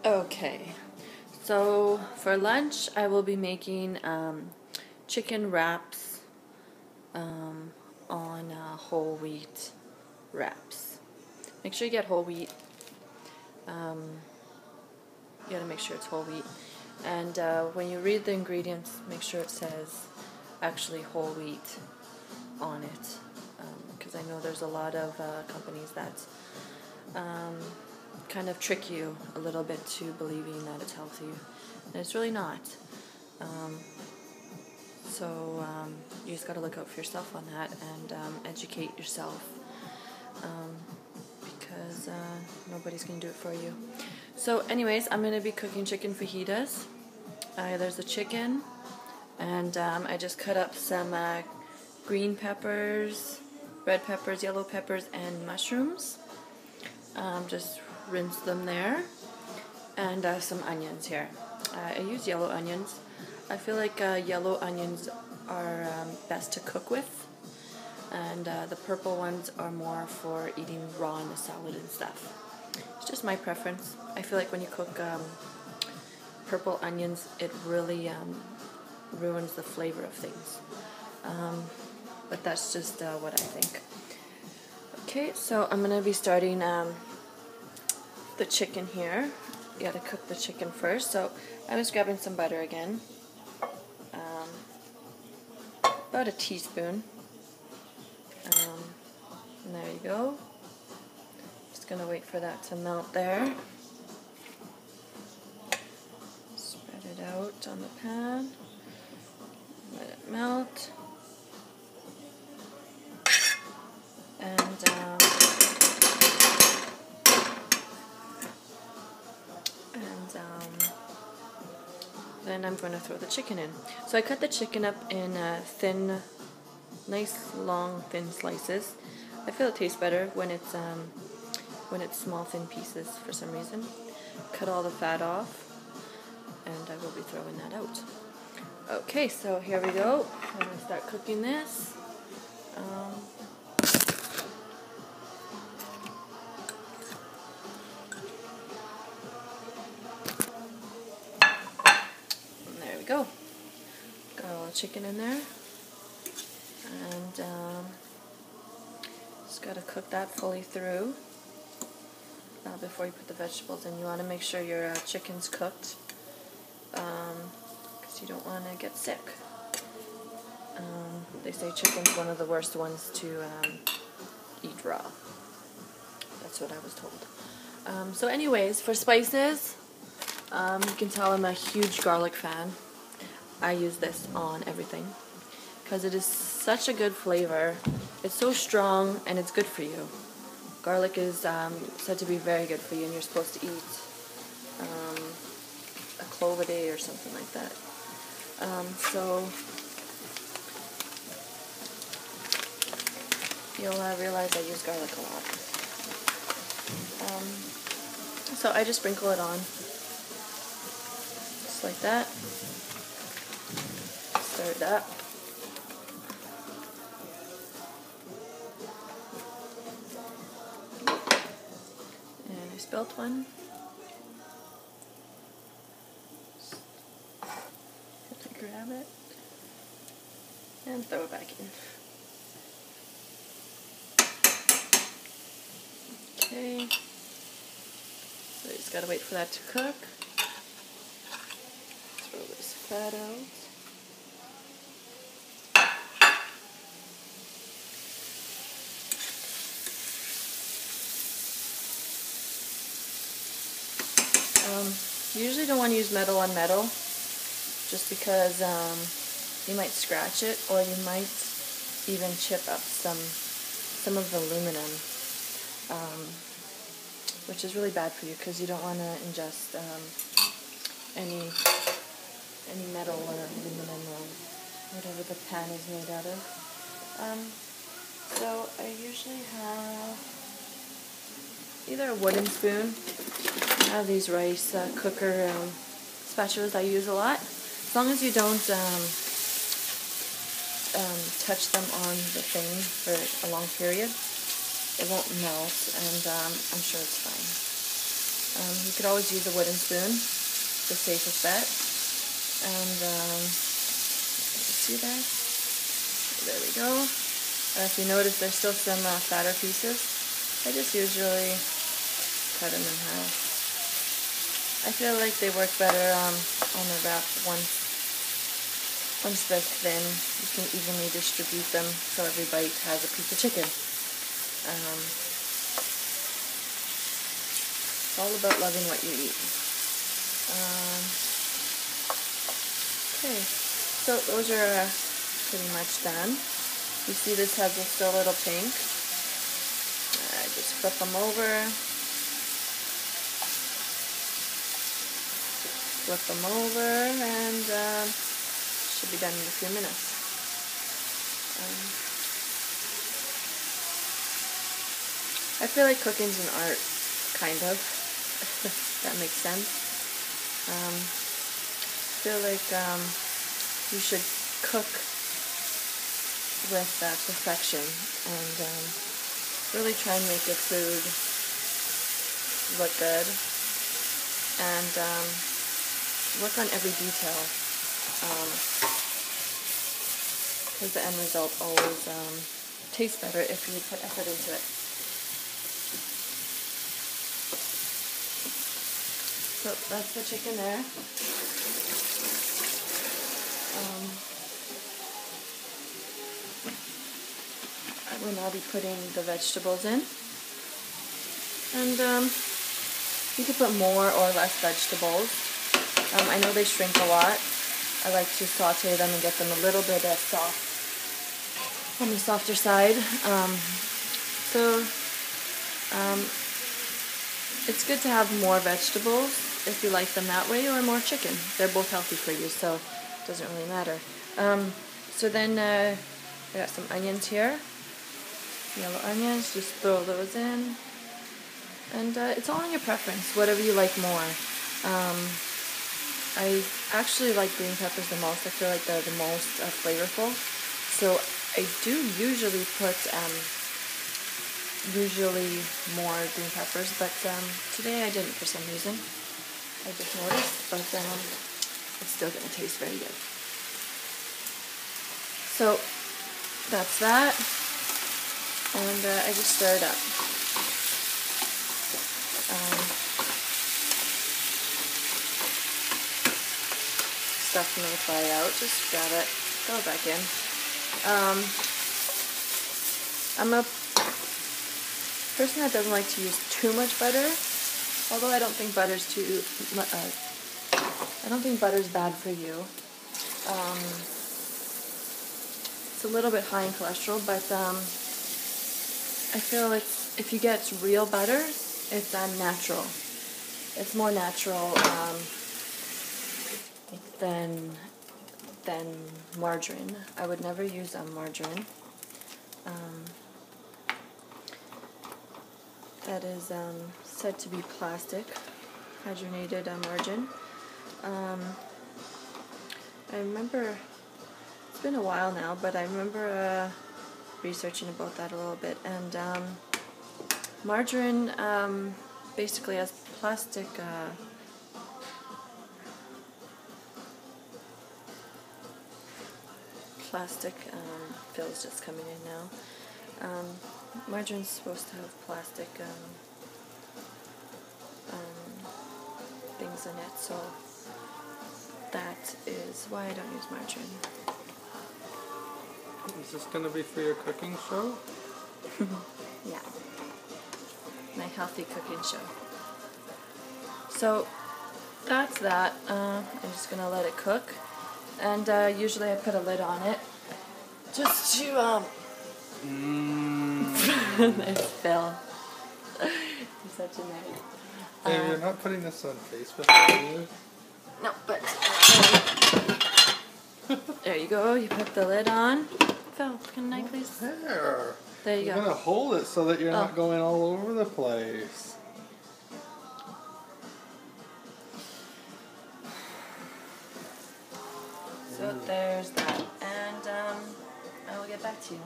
Okay, so for lunch I will be making chicken wraps on whole wheat wraps. Make sure you get whole wheat. You gotta make sure it's whole wheat. And when you read the ingredients, make sure it says actually whole wheat on it. Because I know there's a lot of companies that kind of trick you a little bit to believing that it's healthy, and it's really not. So you just got to look out for yourself on that and educate yourself, because nobody's going to do it for you. So anyways, I'm going to be cooking chicken fajitas. There's the chicken, and I just cut up some green peppers, red peppers, yellow peppers, and mushrooms. Just rinse them there, and some onions here. I use yellow onions. I feel like yellow onions are best to cook with, and the purple ones are more for eating raw in a salad and stuff. It's just my preference. I feel like when you cook purple onions, it really ruins the flavor of things. But that's just what I think. Okay, so I'm going to be starting the chicken here. You gotta cook the chicken first. So I was grabbing some butter again, about a teaspoon, and there you go. Just gonna wait for that to melt there. Spread it out on the pan, let it melt, and then I'm going to throw the chicken in. So I cut the chicken up in thin, nice long thin slices. I feel it tastes better when it's small thin pieces for some reason. Cut all the fat off, and I will be throwing that out. Okay, so here we go. I'm going to start cooking this. Go. Got all the chicken in there, and just got to cook that fully through before you put the vegetables in. You want to make sure your chicken's cooked, because you don't want to get sick. They say chicken's one of the worst ones to eat raw. That's what I was told. So anyways, for spices, you can tell I'm a huge garlic fan. I use this on everything because it is such a good flavor. It's so strong and it's good for you. Garlic is said to be very good for you, and you're supposed to eat a clove a day or something like that. So you'll realize I use garlic a lot. So I just sprinkle it on just like that. Stir it up. And I spilt one. I grab it and throw it back in. Okay. So you just gotta wait for that to cook. Throw this fat out. You usually don't want to use metal on metal, just because you might scratch it, or you might even chip up some of the aluminum, which is really bad for you because you don't want to ingest any metal or aluminum or whatever the pan is made out of. So I usually have either a wooden spoon. I have these rice cooker spatulas I use a lot. As long as you don't touch them on the thing for a long period, it won't melt, and I'm sure it's fine. You could always use a wooden spoon, the safest bet. And see that? There we go. If you notice, there's still some fatter pieces. I just usually cut them in half. I feel like they work better on the wrap once they're thin. You can evenly distribute them so every bite has a piece of chicken. It's all about loving what you eat. Okay, so those are pretty much done. You see this has still a little pink. I just flip them over. Flip them over, and should be done in a few minutes. I feel like cooking's an art, kind of. That makes sense. I feel like you should cook with perfection and really try and make your food look good and work on every detail, because the end result always tastes better if you put effort into it. So that's the chicken there. I will now be putting the vegetables in, and you could put more or less vegetables. I know they shrink a lot. I like to saute them and get them a little bit soft, on the softer side. It's good to have more vegetables if you like them that way, or more chicken. They're both healthy for you, so it doesn't really matter. So then I got some onions here. Yellow onions, just throw those in. And it's all in your preference, whatever you like more. I actually like green peppers the most. I feel like they're the most flavorful. So I do usually put more green peppers, but today I didn't for some reason. I just noticed, but it's still going to taste very good. So that's that, and I just stir it up. Stuff may fly out, just grab it, throw it back in. I'm a person that doesn't like to use too much butter, although I don't think butter's bad for you. It's a little bit high in cholesterol, but I feel like if you get real butter, it's natural. It's more natural than margarine. I would never use margarine. That is said to be plastic, hydrogenated margarine. I remember, it's been a while now, but I remember researching about that a little bit, and margarine basically has plastic fills just coming in now. Margarine's supposed to have plastic things in it, so that is why I don't use margarine. Is this going to be for your cooking show? Yeah, my healthy cooking show. So that's that. I'm just going to let it cook, and usually I put a lid on it just to There's Phil. He's such a nerd. Hey, you're not putting this on Facebook, are you? No, but there you go. You put the lid on. Phil, can I please? There. There you go. You're gonna hold it so that you're not going all over the place. So there's that, and I will get back to you.